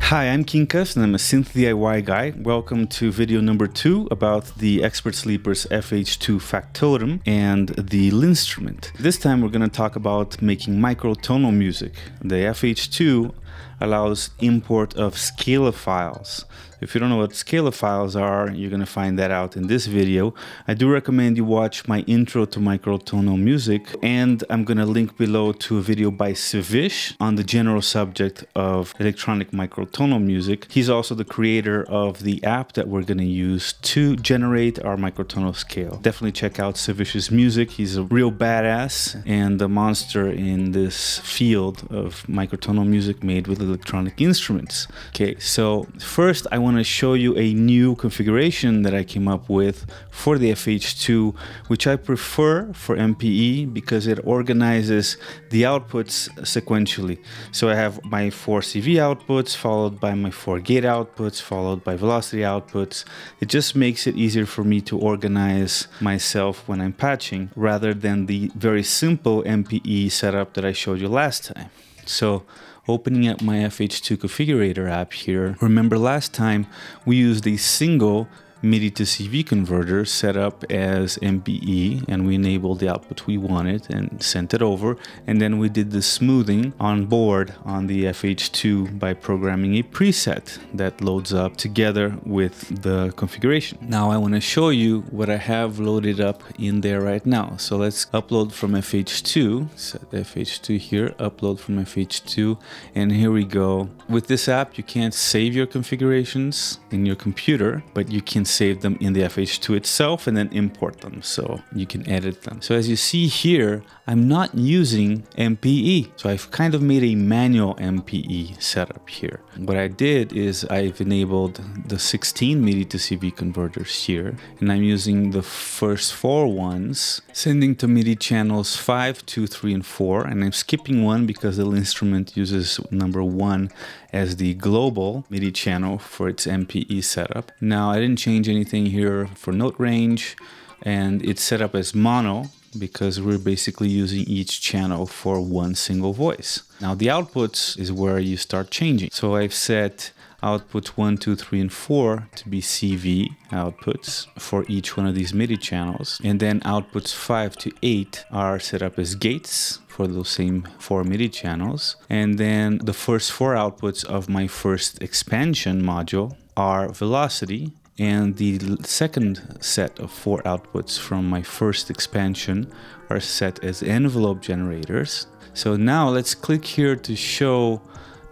Hi, I'm Quincas and I'm a synth DIY guy. Welcome to video number 2 about the Expert Sleeper's Fh2 Factotum and the Linnstrument. This time we're going to talk about making microtonal music. The Fh2 allows import of Scala files. If you don't know what Scala files are, you're going to find that out in this video. I do recommend you watch my intro to microtonal music, and I'm going to link below to a video by Svish on the general subject of electronic microtonal music. He's also the creator of the app that we're going to use to generate our microtonal scale. Definitely check out Svish's music. He's a real badass and a monster in this field of microtonal music made with electronic instruments. Okay, so first I want to show you a new configuration that I came up with for the Fh2, which I prefer for MPE because it organizes the outputs sequentially. So I have my 4 CV outputs followed by my 4 gate outputs followed by velocity outputs. It just makes it easier for me to organize myself when I'm patching rather than the very simple MPE setup that I showed you last time. So opening up my Fh2 configurator app here, remember last time we used a single MIDI to CV converter set up as MPE, and we enabled the output we wanted and sent it over, and then we did the smoothing on board on the Fh2 by programming a preset that loads up together with the configuration. Now I want to show you what I have loaded up in there right now. So let's upload from Fh2, set Fh2 here, upload from Fh2, and here we go. With this app you can't save your configurations in your computer, but you can save them in the Fh2 itself and then import them so you can edit them. So as you see here, I'm not using MPE. So I've kind of made a manual MPE setup here. What I did is I've enabled the 16 MIDI to CV converters here, and I'm using the first 4 ones, sending to MIDI channels 5, 2, 3, and 4, and I'm skipping 1 because the Linnstrument uses number 1 as the global MIDI channel for its MPE setup. Now I didn't change anything here for note range, and it's set up as mono because we're basically using each channel for one single voice. Now the outputs is where you start changing. So I've set outputs 1, 2, 3, and 4 to be CV outputs for each one of these MIDI channels, and then outputs 5 to 8 are set up as gates for those same 4 MIDI channels, and then the first 4 outputs of my first expansion module are velocity, and the second set of 4 outputs from my first expansion are set as envelope generators. So now let's click here to show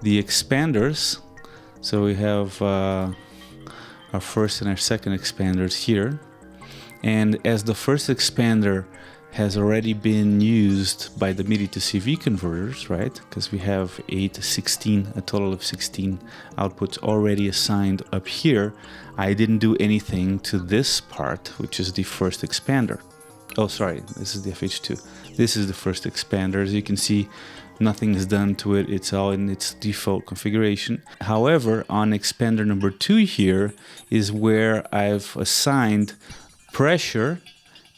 the expanders. So we have our first and our second expanders here, and as the first expander has already been used by the MIDI to CV converters, right? Because we have a total of 16 outputs already assigned up here. I didn't do anything to this part, which is the first expander. Oh, sorry, this is the Fh2. This is the first expander. As you can see, nothing is done to it. It's all in its default configuration. However, on expander number 2 here is where I've assigned pressure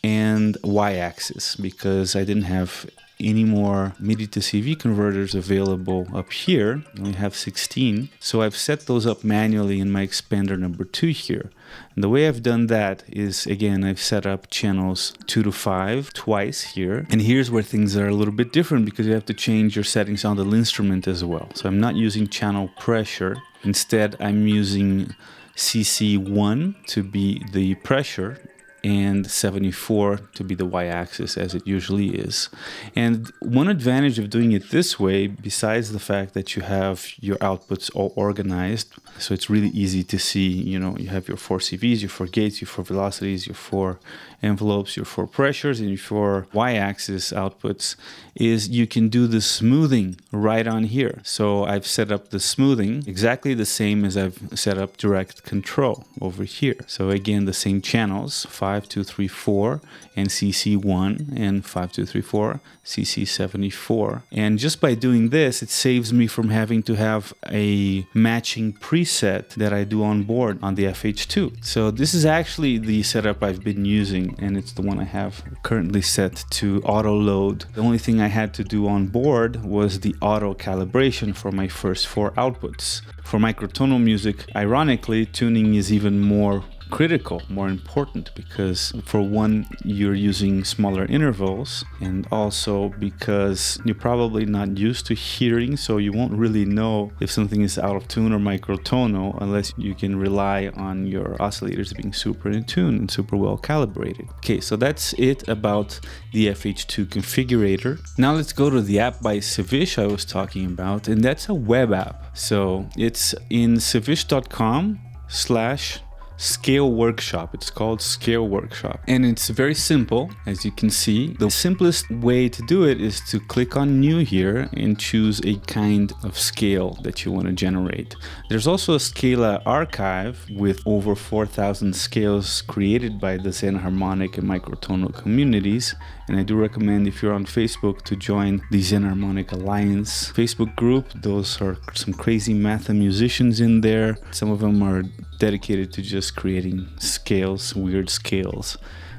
and y-axis because I didn't have any more MIDI to CV converters available up here. I only have 16. So I've set those up manually in my expander number 2 here. And the way I've done that is, again, I've set up channels 2 to 5 twice here. And here's where things are a little bit different because you have to change your settings on the Linnstrument as well. So I'm not using channel pressure. Instead, I'm using CC1 to be the pressure and 74 to be the y-axis as it usually is. And one advantage of doing it this way, besides the fact that you have your outputs all organized, so it's really easy to see, you know, you have your 4 CVs, your 4 gates, your 4 velocities, your 4 envelopes, your 4 pressures, and your 4 y-axis outputs, is you can do the smoothing right on here. So I've set up the smoothing exactly the same as I've set up direct control over here. So again, the same channels, 5, 5234 and CC1 and 5234 CC74. And just by doing this, it saves me from having to have a matching preset that I do on board on the Fh2. So this is actually the setup I've been using, and it's the one I have currently set to auto load. The only thing I had to do on board was the auto calibration for my first 4 outputs. For microtonal music, ironically, tuning is even more critical, more important, because for one, you're using smaller intervals, and also because you're probably not used to hearing, so you won't really know if something is out of tune or microtonal unless you can rely on your oscillators being super in tune and super well calibrated. Okay, so that's it about the Fh2 configurator. Now let's go to the app by Xvish I was talking about, and that's a web app. So it's in xvish.com/Scale Workshop. It's called Scale Workshop, and it's very simple, as you can see. The simplest way to do it is to click on New here and choose a kind of scale that you want to generate. There's also a Scala archive with over 4,000 scales created by the Xenharmonic and Microtonal communities, and I do recommend, if you're on Facebook, to join the Xenharmonic Alliance Facebook group. Those are some crazy math musicians in there. Some of them are dedicated to just creating scales, weird scales,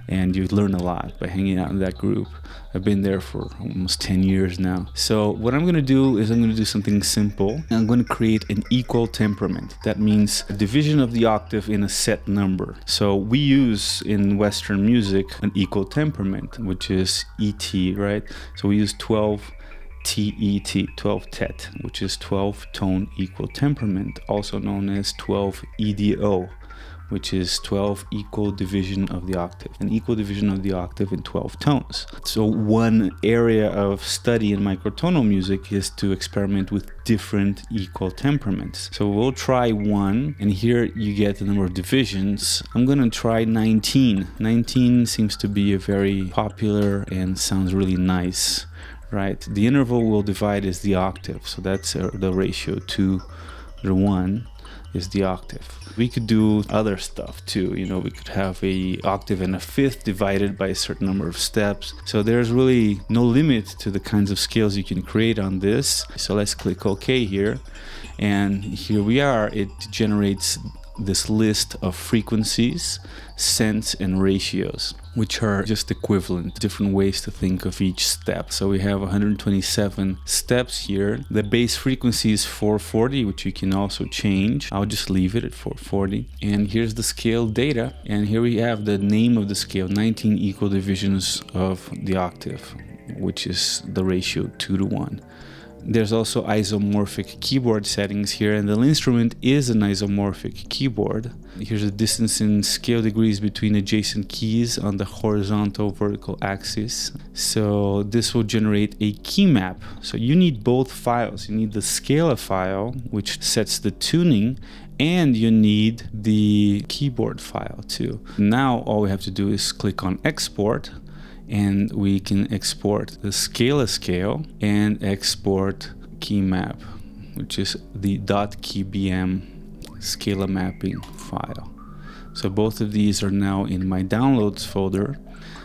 and you learn a lot by hanging out in that group. I've been there for almost 10 years now. So what I'm going to do is I'm going to do something simple. I'm going to create an equal temperament. That means a division of the octave in a set number. So we use in Western music an equal temperament, which is ET, right? So we use 12 TET, 12 tet, which is 12 tone equal temperament, also known as 12 EDO, which is 12 equal division of the octave, an equal division of the octave in 12 tones. So one area of study in microtonal music is to experiment with different equal temperaments. So we'll try 1, and here you get the number of divisions. I'm gonna try 19. 19 seems to be a very popular and sounds really nice, right? The interval we'll divide is the octave, so that's the ratio 2:1 is the octave. We could do other stuff too, you know, we could have a octave and a fifth divided by a certain number of steps. So there's really no limit to the kinds of scales you can create on this. So let's click OK here, and here we are. It generates this list of frequencies, cents, and ratios, which are just equivalent, different ways to think of each step. So we have 127 steps here. The base frequency is 440, which you can also change. I'll just leave it at 440. And here's the scale data. And here we have the name of the scale, 19 equal divisions of the octave, which is the ratio 2:1. There's also isomorphic keyboard settings here, and the Linnstrument is an isomorphic keyboard. Here's the distance in scale degrees between adjacent keys on the horizontal vertical axis. So this will generate a key map. So you need both files. You need the Scala file, which sets the tuning, and you need the keyboard file too. Now all we have to do is click on export, and we can export the Scala scale and export key map, which is the .kbm Scala mapping file. So both of these are now in my downloads folder.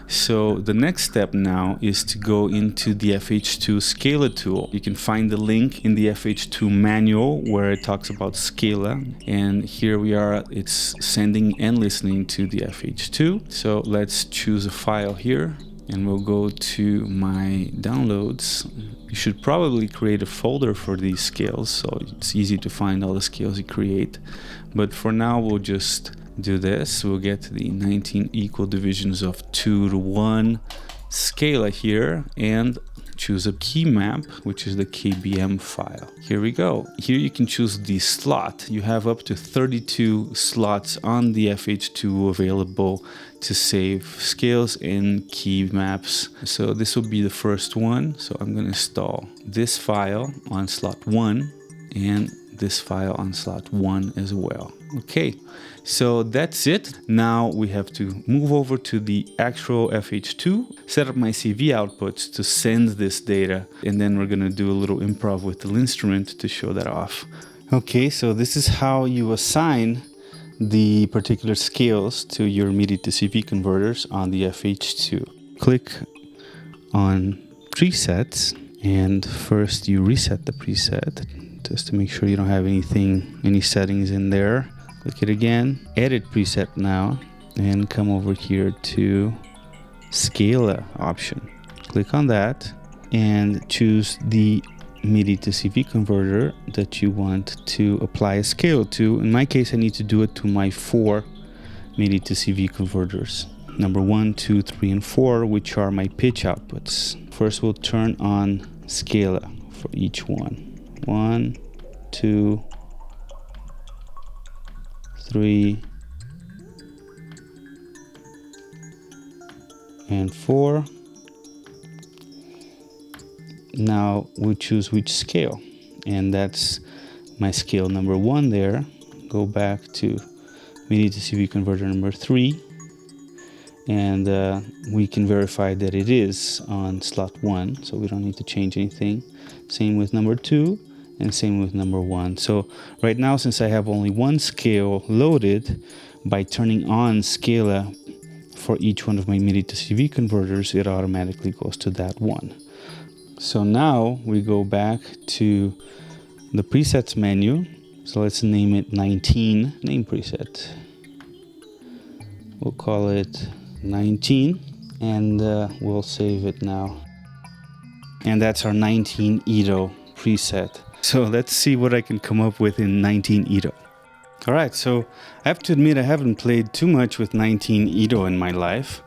So the next step now is to go into the Fh2 Scala tool. You can find the link in the Fh2 manual where it talks about Scala, and here we are. It's sending and listening to the Fh2. So let's choose a file here, and we'll go to my downloads. You should probably create a folder for these scales, so it's easy to find all the scales you create. But for now, we'll just do this. We'll get the 19 equal divisions of 2:1 Scala here, and choose a key map, which is the KBM file. Here we go. Here you can choose the slot. You have up to 32 slots on the Fh2 available to save scales and key maps. So this will be the first one. So I'm going to install this file on slot 1 and this file on slot 1 as well. Okay, so that's it. Now we have to move over to the actual Fh2, set up my CV outputs to send this data, and then we're gonna do a little improv with the Linnstrument to show that off. Okay, so this is how you assign the particular scales to your MIDI to CV converters on the Fh2. Click on presets, and first you reset the preset just to make sure you don't have any settings in there. Click it again, edit preset now, and come over here to Scala option. Click on that and choose the MIDI to CV converter that you want to apply a scale to. In my case, I need to do it to my 4 MIDI to CV converters. Number 1, 2, 3, and 4, which are my pitch outputs. First, we'll turn on Scala for each one. 1, 2, 3, and 4. Now we choose which scale, and that's my scale number 1 there. Go back to MIDI to CV converter number 3, and we can verify that it is on slot 1, so we don't need to change anything. Same with number 2, and same with number 1. So right now, since I have only one scale loaded, by turning on Scala for each one of my MIDI to CV converters, it automatically goes to that one. So now we go back to the presets menu. So let's name it 19, name preset. We'll call it 19, and we'll save it now. And that's our 19 Edo preset. So let's see what I can come up with in 19 Edo. All right, so I have to admit I haven't played too much with 19 Edo in my life.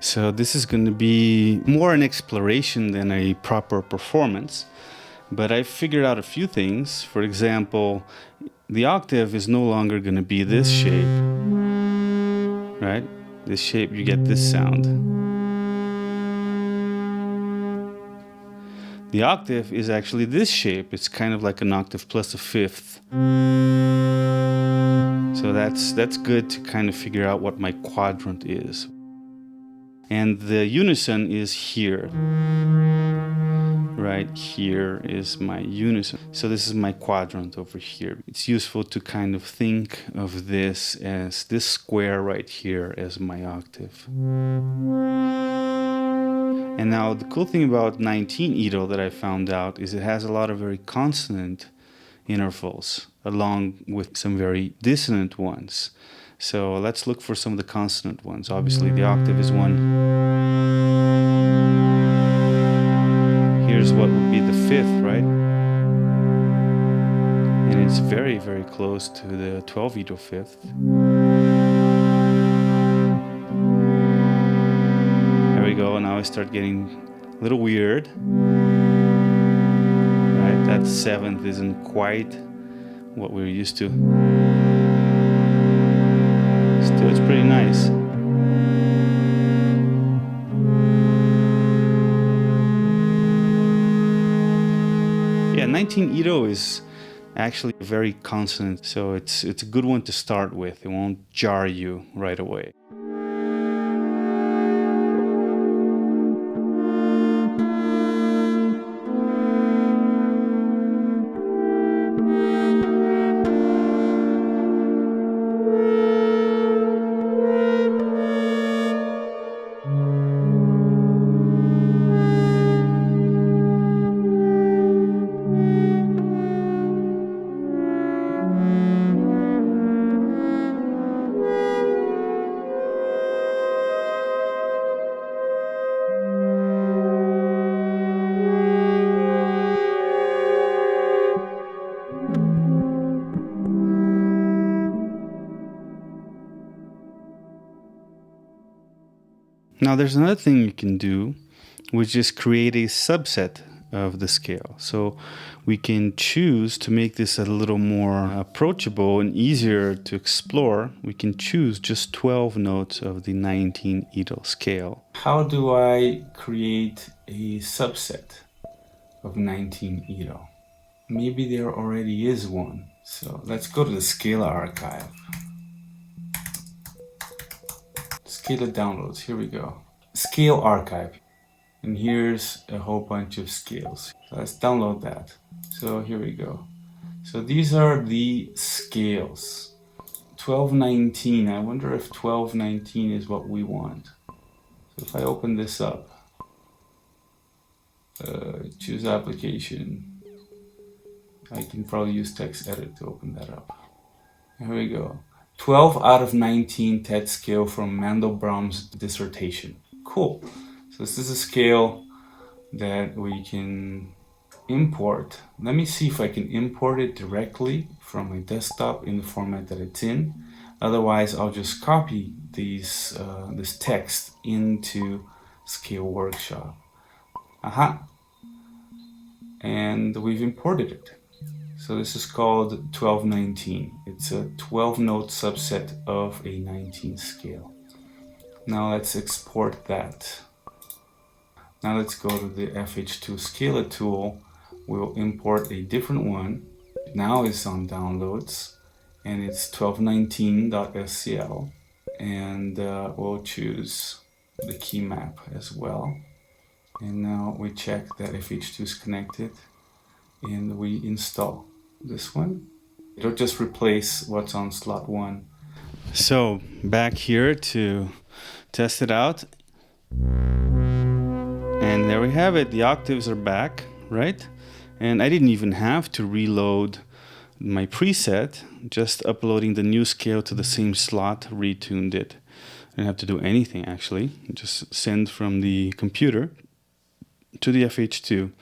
So this is going to be more an exploration than a proper performance. But I figured out a few things. For example, the octave is no longer going to be this shape, right? This shape, you get this sound. The octave is actually this shape. It's kind of like an octave plus a fifth. So that's good to kind of figure out what my quadrant is. And the unison is here. Right here is my unison. So this is my quadrant over here. It's useful to kind of think of this as this square right here as my octave. And now the cool thing about 19 Edo that I found out is it has a lot of very consonant intervals along with some very dissonant ones. So let's look for some of the consonant ones. Obviously the octave is one. Here's what would be the fifth, right? And it's very, very close to the 12 Edo fifth. There we go, now I start getting a little weird. Right, that seventh isn't quite what we're used to. Still, it's pretty nice. Yeah, 19 Edo is actually very consonant, so it's a good one to start with. It won't jar you right away. Now there's another thing you can do, which is create a subset of the scale. So we can choose to make this a little more approachable and easier to explore. We can choose just 12 notes of the 19 Edo scale. How do I create a subset of 19 Edo? Maybe there already is one. So let's go to the Scala archive. Scala downloads, here we go. Scale archive. And here's a whole bunch of scales. So let's download that. So here we go. So these are the scales. 1219. I wonder if 1219 is what we want. So if I open this up, choose application, I can probably use text edit to open that up. Here we go. 12 out of 19 TED scale from Mandelbrot's dissertation. Cool. So this is a scale that we can import. Let me see if I can import it directly from my desktop in the format that it's in. Otherwise, I'll just copy this text into Scale Workshop. Aha! And we've imported it. So this is called 1219. It's a 12-note subset of a 19 scale. Now let's export that. Now let's go to the Fh2 Scala tool. We'll import a different one. Now it's on downloads, and it's 1219.scl. And we'll choose the key map as well. And now we check that Fh2 is connected, and we install this one. It'll just replace what's on slot 1. So back here to test it out. And there we have it. The octaves are back, right? And I didn't even have to reload my preset. Just uploading the new scale to the same slot retuned it. I didn't have to do anything actually. Just send from the computer to the Fh2.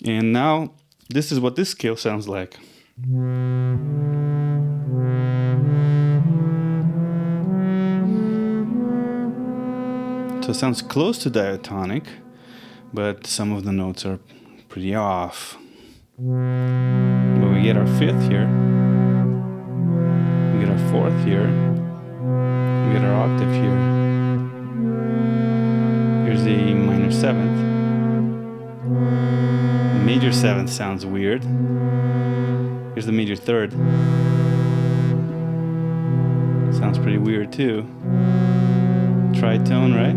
And now this is what this scale sounds like. So it sounds close to diatonic, but some of the notes are pretty off. But we get our 5th here, we get our 4th here, we get our octave here. Here's the minor 7th. Major 7th sounds weird. Here's the major 3rd. Sounds pretty weird too. Tritone, right?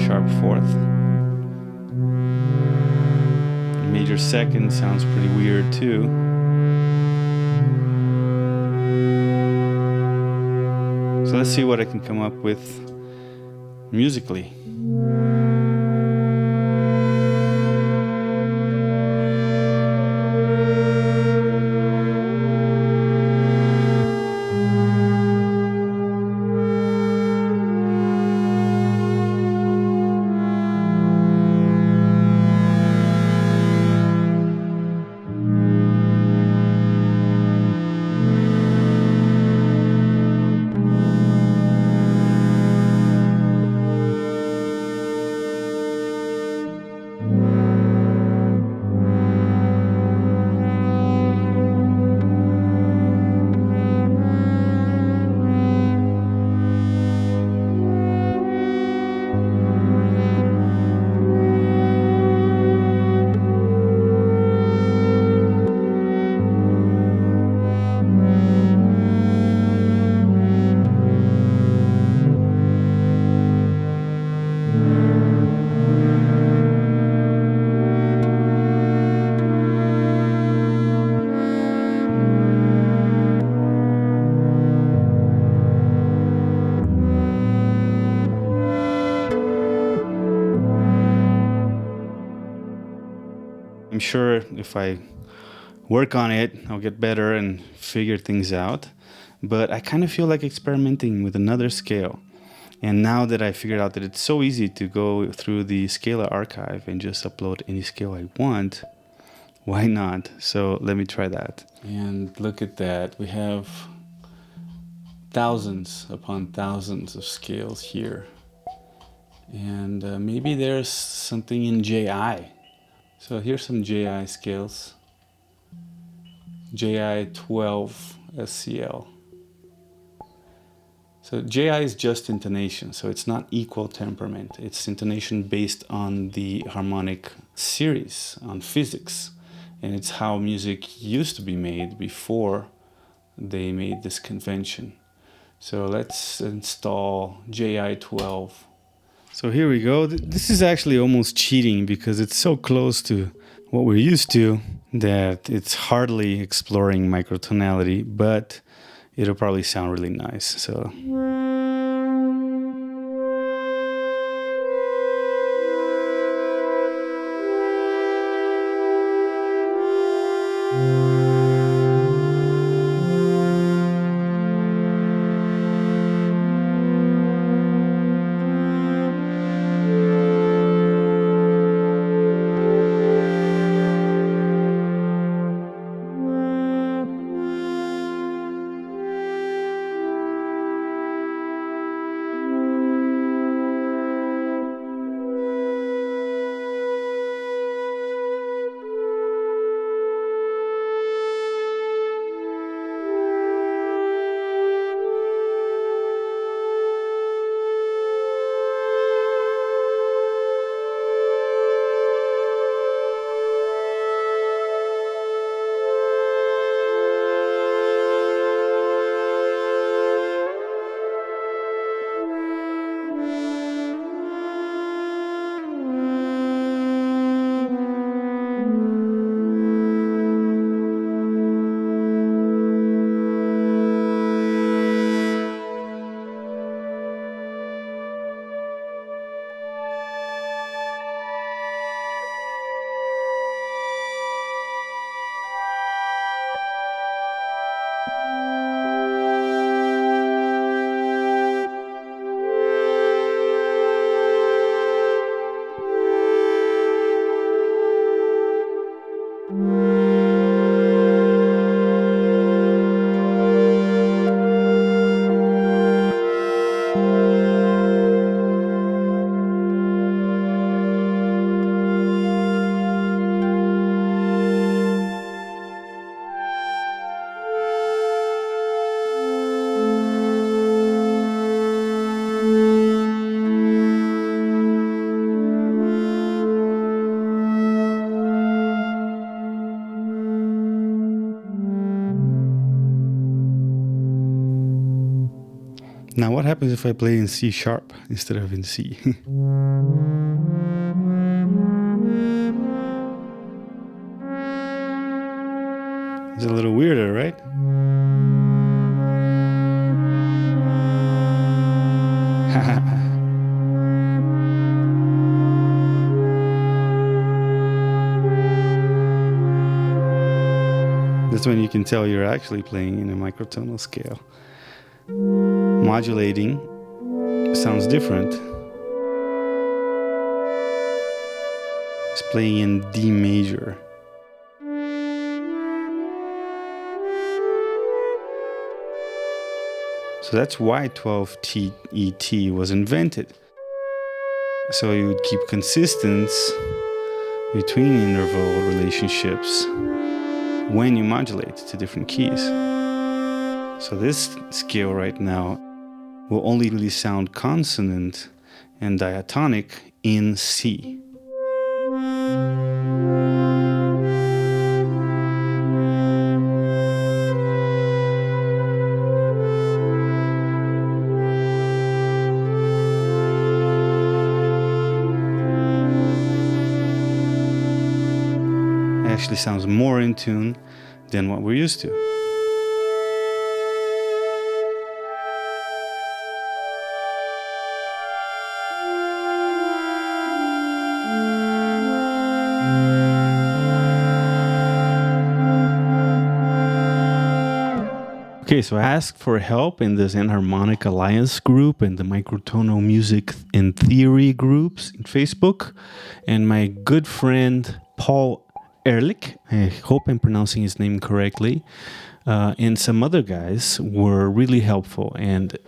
Sharp 4th. Major 2nd sounds pretty weird too. So let's see what I can come up with musically. I'm sure if I work on it, I'll get better and figure things out. But I kind of feel like experimenting with another scale. And now that I figured out that it's so easy to go through the Scala archive and just upload any scale I want, why not? So let me try that. And look at that. We have thousands upon thousands of scales here. And maybe there's something in JI. So here's some JI scales. JI 12 SCL. So JI is just intonation, so it's not equal temperament. It's intonation based on the harmonic series, on physics. And it's how music used to be made before they made this convention. So let's install JI 12. So here we go. This is actually almost cheating because it's so close to what we're used to that it's hardly exploring microtonality, but it'll probably sound really nice. So. Now what happens if I play in C sharp instead of in C? It's a little weirder, right? That's when you can tell you're actually playing in a microtonal scale. Modulating sounds different. It's playing in D major. So that's why 12-TET was invented. So you would keep consistence between interval relationships when you modulate to different keys. So this scale right now will only really sound consonant and diatonic in C. It actually sounds more in tune than what we're used to. Okay, so I asked for help in the Xenharmonic Alliance group and the Microtonal Music and Theory groups in Facebook. And my good friend Paul Ehrlich, I hope I'm pronouncing his name correctly, and some other guys were really helpful and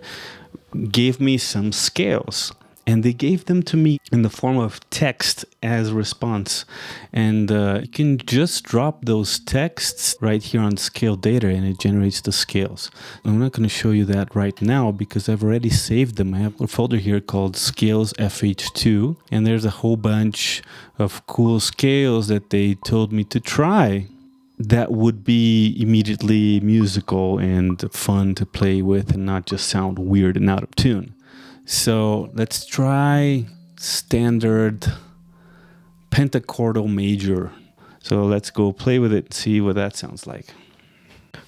gave me some scales. And they gave them to me in the form of text as response. And you can just drop those texts right here on scale data and it generates the scales. I'm not going to show you that right now because I've already saved them. I have a folder here called Scales Fh2. And there's a whole bunch of cool scales that they told me to try that would be immediately musical and fun to play with and not just sound weird and out of tune. So let's try standard pentachordal major. So let's go play with it and see what that sounds like.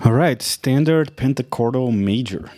All right, standard pentachordal major.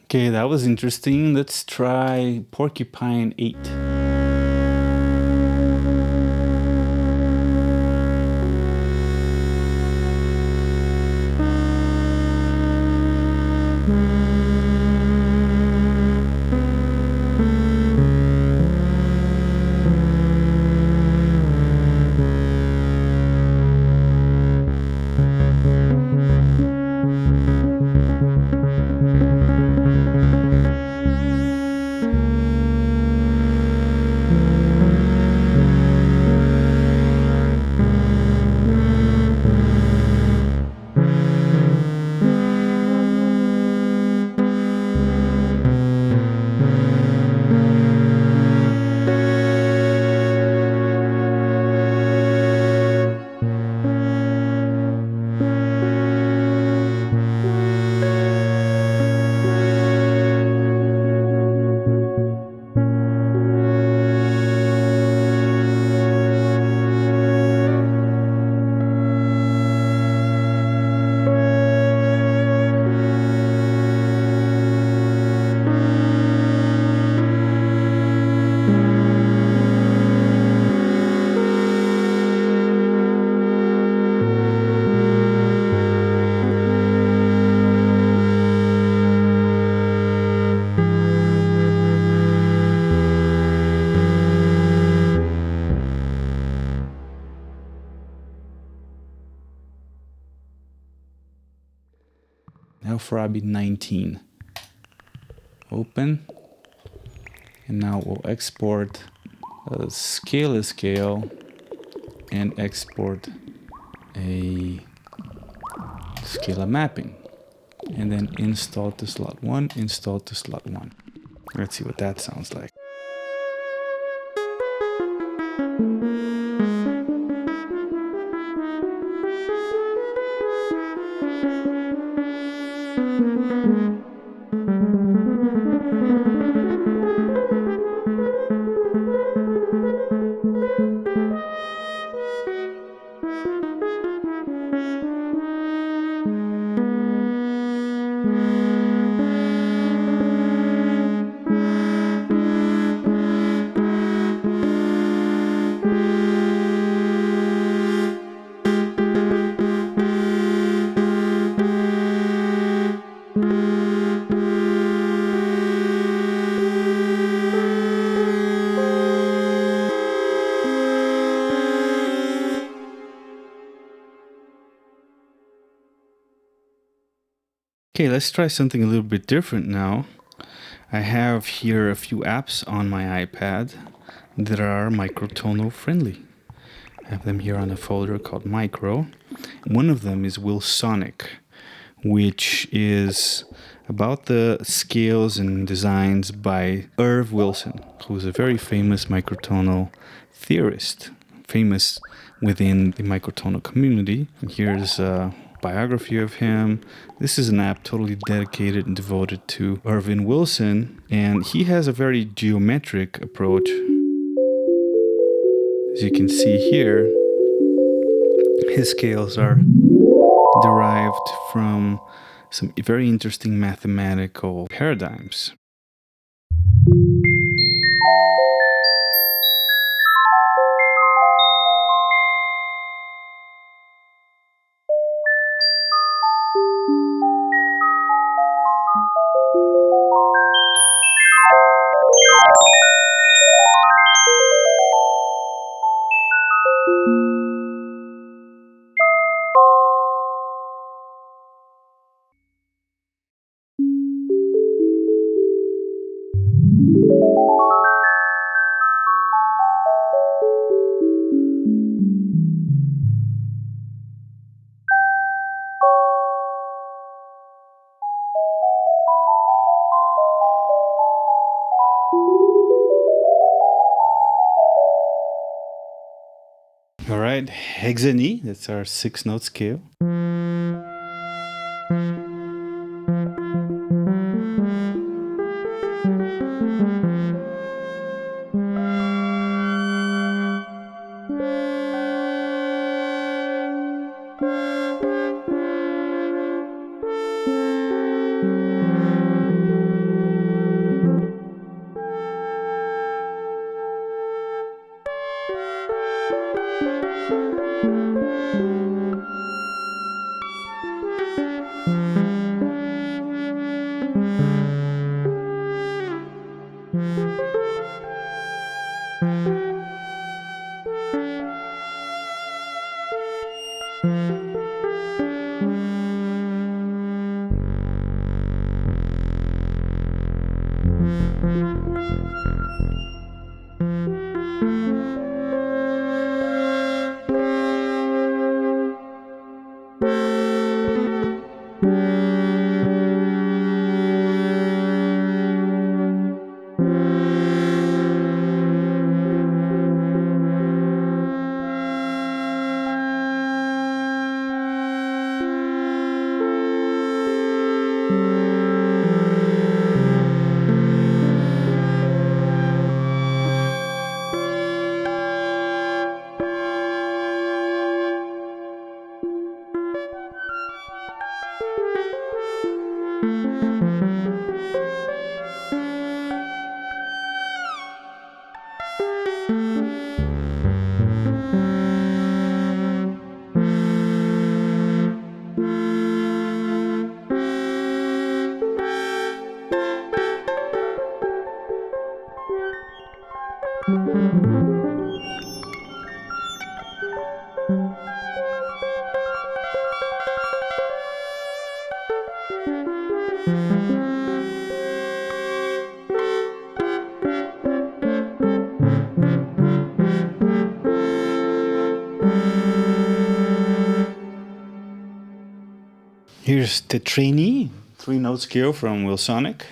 Okay, that was interesting. Let's try Porcupine 8. Now for AB 19. Open. And now we'll export a scale and export a Scala mapping. And then install to slot 1, install to slot 1. Let's see what that sounds like. Okay, let's try something a little bit different now. I have here a few apps on my iPad that are microtonal friendly. I have them here on a folder called Micro. One of them is Wilsonic, which is about the scales and designs by Irv Wilson, who's a very famous microtonal theorist, famous within the microtonal community. And here's a biography of him. This is an app totally dedicated and devoted to Irvin Wilson, and he has a very geometric approach. As you can see here, his scales are derived from some very interesting mathematical paradigms. All right, Hexani, that's our 6-note scale. Here's Tetrini, 3-note scale from Wilsonic.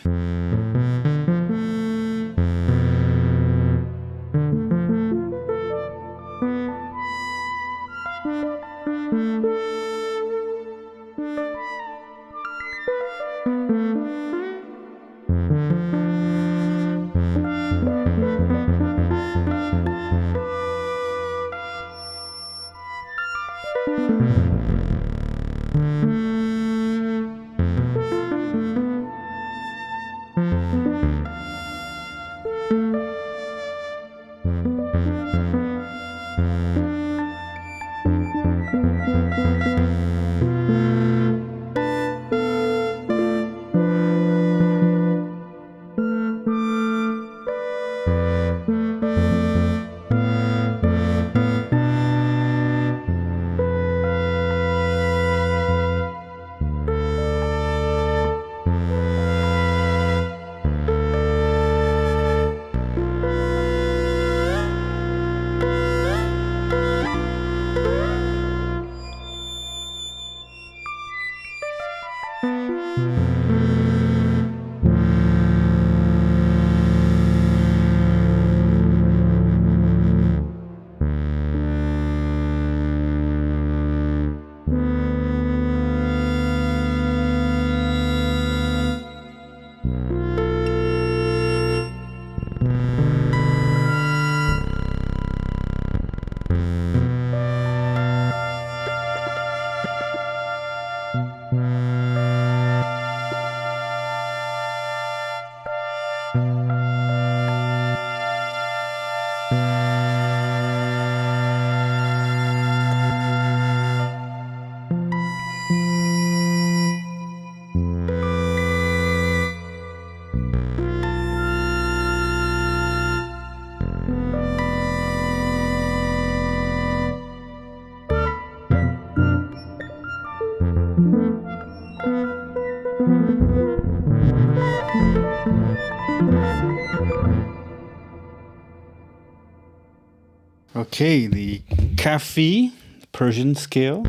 Okay, the Kafi Persian scale.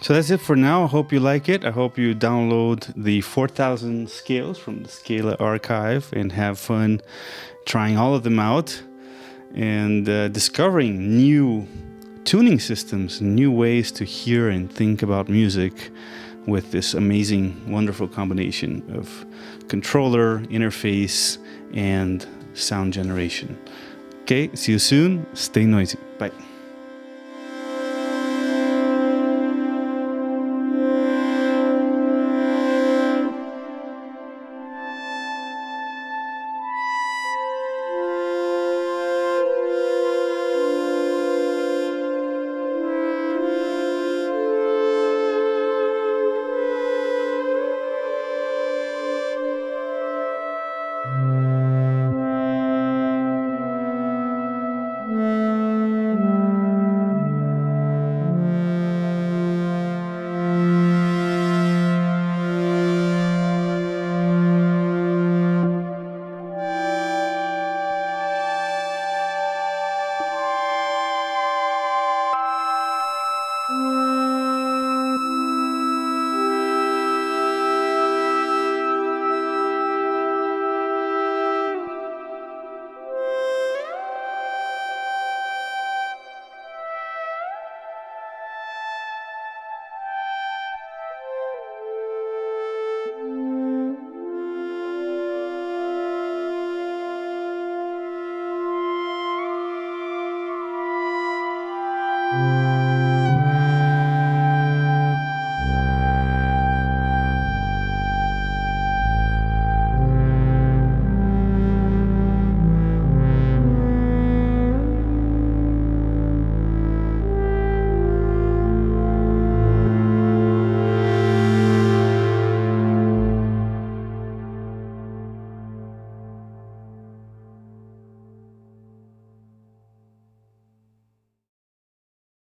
So that's it for now. I hope you like it. I hope you download the 4,000 scales from the Scala archive and have fun trying all of them out and discovering new tuning systems, new ways to hear and think about music with this amazing, wonderful combination of controller, interface, and sound generation. Okay, see you soon. Stay noisy. Bye.